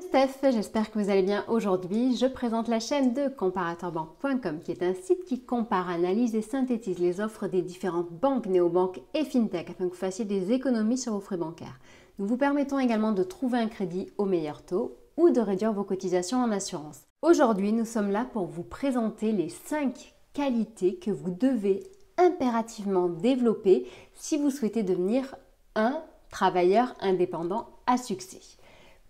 Steph, j'espère que vous allez bien. Aujourd'hui, je présente la chaîne de comparateurbanque.com qui est un site qui compare, analyse et synthétise les offres des différentes banques, néobanques et fintech afin que vous fassiez des économies sur vos frais bancaires. Nous vous permettons également de trouver un crédit au meilleur taux ou de réduire vos cotisations en assurance. Aujourd'hui, nous sommes là pour vous présenter les 5 qualités que vous devez impérativement développer si vous souhaitez devenir un travailleur indépendant à succès.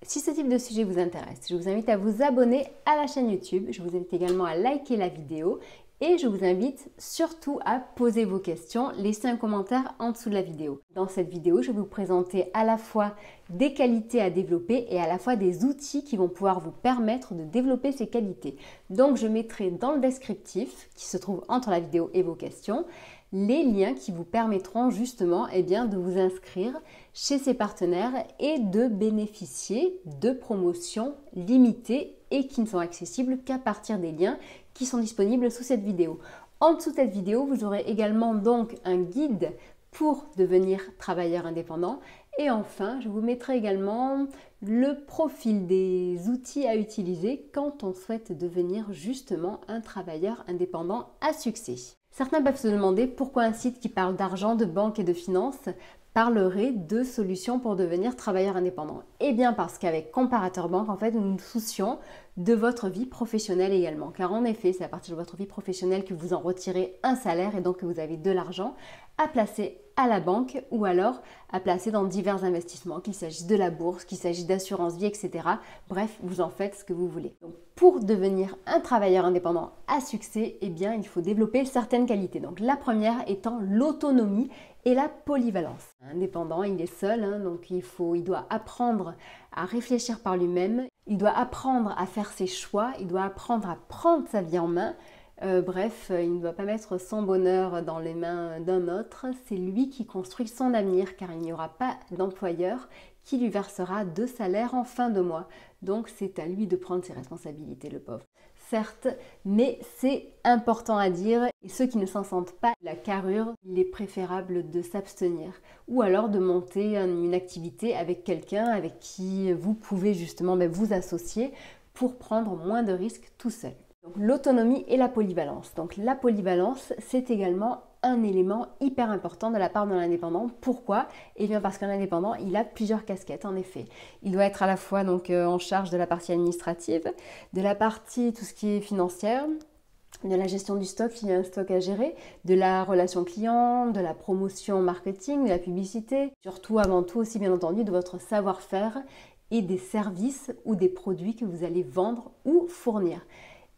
Si ce type de sujet vous intéresse, je vous invite à vous abonner à la chaîne YouTube, je vous invite également à liker la vidéo et je vous invite surtout à poser vos questions, laisser un commentaire en dessous de la vidéo. Dans cette vidéo, je vais vous présenter à la fois des qualités à développer et à la fois des outils qui vont pouvoir vous permettre de développer ces qualités. Donc je mettrai dans le descriptif, qui se trouve entre la vidéo et vos questions, les liens qui vous permettront justement de vous inscrire chez ces partenaires et de bénéficier de promotions limitées et qui ne sont accessibles qu'à partir des liens qui sont disponibles sous cette vidéo. En dessous de cette vidéo, vous aurez également donc un guide pour devenir travailleur indépendant. Et enfin, je vous mettrai également le profil des outils à utiliser quand on souhaite devenir justement un travailleur indépendant à succès. Certains peuvent se demander pourquoi un site qui parle d'argent, de banque et de finances parlerait de solutions pour devenir travailleur indépendant. Eh bien parce qu'avec Comparateur Banque, en fait, nous nous soucions de votre vie professionnelle également. Car en effet, c'est à partir de votre vie professionnelle que vous en retirez un salaire et donc que vous avez de l'argent à placer à la banque ou alors à placer dans divers investissements, qu'il s'agisse de la bourse, qu'il s'agisse d'assurance vie, etc. Bref, vous en faites ce que vous voulez. Donc, pour devenir un travailleur indépendant à succès, eh bien, il faut développer certaines qualités. Donc, la première étant l'autonomie et la polyvalence. Indépendant, il est seul, donc il doit apprendre à réfléchir par lui-même, il doit apprendre à faire ses choix, il doit apprendre à prendre sa vie en main. Bref, il ne doit pas mettre son bonheur dans les mains d'un autre, c'est lui qui construit son avenir car il n'y aura pas d'employeur qui lui versera de salaire en fin de mois. Donc c'est à lui de prendre ses responsabilités, le pauvre. Certes, mais c'est important à dire et ceux qui ne s'en sentent pas la carrure, il est préférable de s'abstenir ou alors de monter une activité avec quelqu'un avec qui vous pouvez justement vous associer pour prendre moins de risques tout seul. L'autonomie et la polyvalence. Donc la polyvalence, c'est également un élément hyper important de la part d'un indépendant. Pourquoi? Eh bien parce qu'un indépendant, il a plusieurs casquettes en effet. Il doit être à la fois en charge de la partie administrative, de la partie tout ce qui est financière, de la gestion du stock s'il y a un stock à gérer, de la relation client, de la promotion marketing, de la publicité, surtout avant tout aussi bien entendu de votre savoir-faire et des services ou des produits que vous allez vendre ou fournir.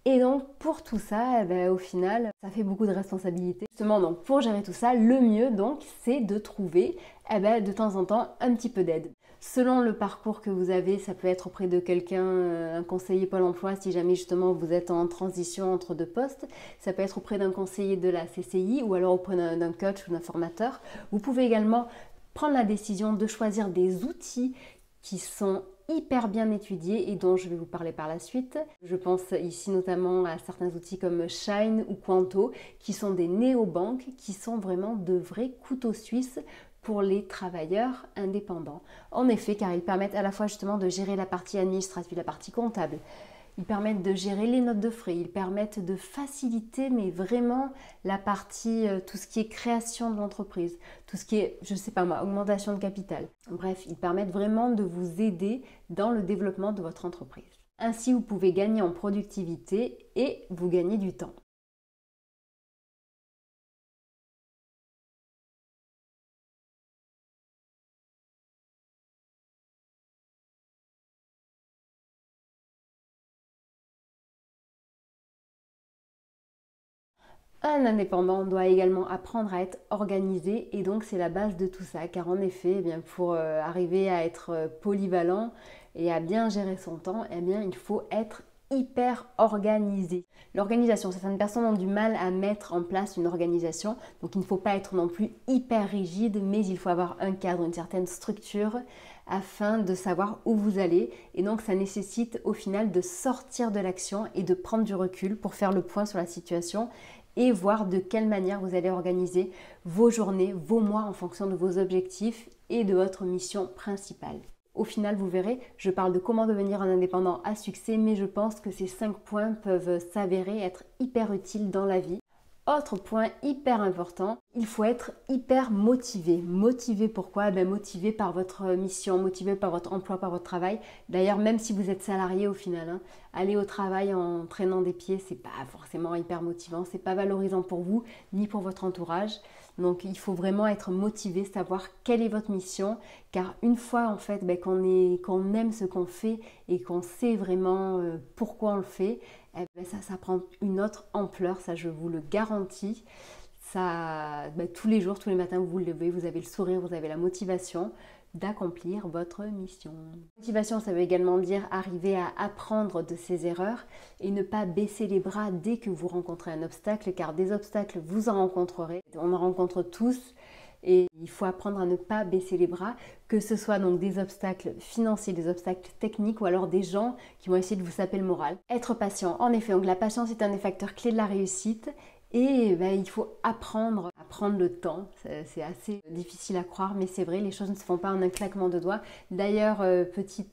Et donc pour tout ça, au final, ça fait beaucoup de responsabilités. Justement, donc pour gérer tout ça, le mieux donc c'est de trouver de temps en temps un petit peu d'aide. Selon le parcours que vous avez, ça peut être auprès de quelqu'un, un conseiller Pôle emploi si jamais justement vous êtes en transition entre deux postes. Ça peut être auprès d'un conseiller de la CCI ou alors auprès d'un coach ou d'un formateur. Vous pouvez également prendre la décision de choisir des outils qui sont hyper bien étudiés et dont je vais vous parler par la suite. Je pense ici notamment à certains outils comme Shine ou Quanto qui sont des néobanques qui sont vraiment de vrais couteaux suisses pour les travailleurs indépendants. En effet, car ils permettent à la fois justement de gérer la partie administrative, la partie comptable. Ils permettent de gérer les notes de frais, ils permettent de faciliter mais vraiment la partie, tout ce qui est création de l'entreprise, tout ce qui est, augmentation de capital. Bref, ils permettent vraiment de vous aider dans le développement de votre entreprise. Ainsi, vous pouvez gagner en productivité et vous gagnez du temps. Un indépendant doit également apprendre à être organisé et donc c'est la base de tout ça car en effet, pour arriver à être polyvalent et à bien gérer son temps, il faut être hyper organisé. L'organisation, certaines personnes ont du mal à mettre en place une organisation, donc il ne faut pas être non plus hyper rigide, mais il faut avoir un cadre, une certaine structure afin de savoir où vous allez et donc ça nécessite au final de sortir de l'action et de prendre du recul pour faire le point sur la situation et voir de quelle manière vous allez organiser vos journées, vos mois en fonction de vos objectifs et de votre mission principale. Au final, vous verrez, je parle de comment devenir un indépendant à succès, mais je pense que ces 5 points peuvent s'avérer être hyper utiles dans la vie. Autre point hyper important, il faut être hyper motivé. Motivé pourquoi? Motivé par votre mission, motivé par votre emploi, par votre travail. D'ailleurs, même si vous êtes salarié au final, aller au travail en traînant des pieds, c'est pas forcément hyper motivant, c'est pas valorisant pour vous ni pour votre entourage. Donc il faut vraiment être motivé, savoir quelle est votre mission, car une fois en fait qu'on aime ce qu'on fait et qu'on sait vraiment pourquoi on le fait, ça prend une autre ampleur, ça je vous le garantis. Ça, tous les jours, tous les matins, vous vous levez, vous avez le sourire, vous avez la motivation d'accomplir votre mission. Motivation, ça veut également dire arriver à apprendre de ses erreurs et ne pas baisser les bras dès que vous rencontrez un obstacle, car des obstacles, vous en rencontrerez. On en rencontre tous. Et il faut apprendre à ne pas baisser les bras, que ce soit donc des obstacles financiers, des obstacles techniques ou alors des gens qui vont essayer de vous saper le moral. Être patient, en effet, donc la patience est un des facteurs clés de la réussite et il faut apprendre à prendre le temps. C'est assez difficile à croire, mais c'est vrai, les choses ne se font pas en un claquement de doigts. D'ailleurs, petit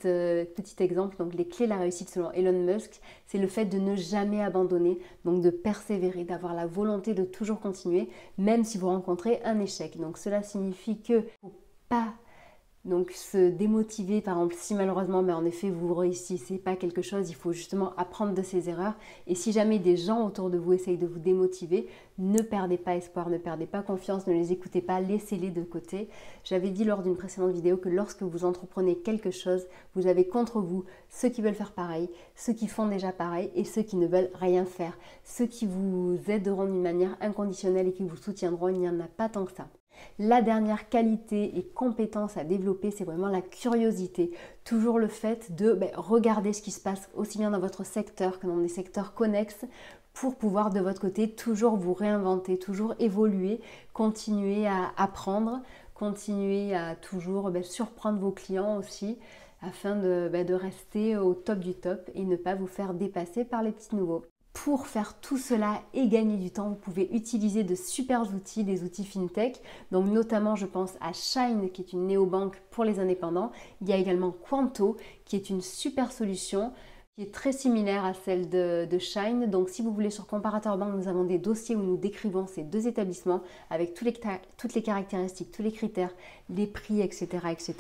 exemple, donc les clés de la réussite selon Elon Musk, c'est le fait de ne jamais abandonner, donc de persévérer, d'avoir la volonté de toujours continuer, même si vous rencontrez un échec. Donc cela signifie que faut pas se démotiver, par exemple, si malheureusement, en effet, vous ne réussissez pas quelque chose, il faut justement apprendre de ses erreurs. Et si jamais des gens autour de vous essayent de vous démotiver, ne perdez pas espoir, ne perdez pas confiance, ne les écoutez pas, laissez-les de côté. J'avais dit lors d'une précédente vidéo que lorsque vous entreprenez quelque chose, vous avez contre vous ceux qui veulent faire pareil, ceux qui font déjà pareil et ceux qui ne veulent rien faire. Ceux qui vous aideront d'une manière inconditionnelle et qui vous soutiendront, il n'y en a pas tant que ça. La dernière qualité et compétence à développer, c'est vraiment la curiosité. Toujours le fait de regarder ce qui se passe aussi bien dans votre secteur que dans des secteurs connexes pour pouvoir de votre côté toujours vous réinventer, toujours évoluer, continuer à apprendre, continuer à toujours surprendre vos clients aussi afin de rester au top du top et ne pas vous faire dépasser par les petits nouveaux. Pour faire tout cela et gagner du temps, vous pouvez utiliser de super outils, des outils FinTech. Donc notamment, je pense à Shine, qui est une néobanque pour les indépendants. Il y a également Quanto, qui est une super solution, qui est très similaire à celle de Shine. Donc si vous voulez, sur Comparator Bank, nous avons des dossiers où nous décrivons ces deux établissements avec toutes les caractéristiques, tous les critères, les prix, etc. etc.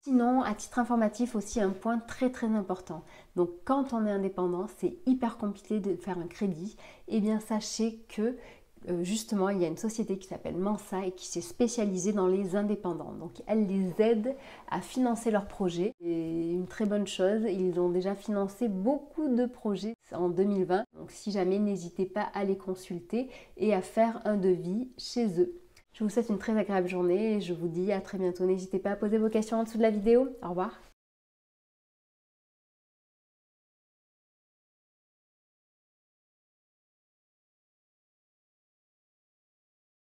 Sinon, à titre informatif aussi, un point très important. Donc quand on est indépendant, c'est hyper compliqué de faire un crédit. Eh bien sachez que justement, il y a une société qui s'appelle Mensa et qui s'est spécialisée dans les indépendants. Donc elle les aide à financer leurs projets. C'est une très bonne chose. Ils ont déjà financé beaucoup de projets en 2020. Donc si jamais, n'hésitez pas à les consulter et à faire un devis chez eux. Je vous souhaite une très agréable journée et je vous dis à très bientôt. N'hésitez pas à poser vos questions en dessous de la vidéo. Au revoir.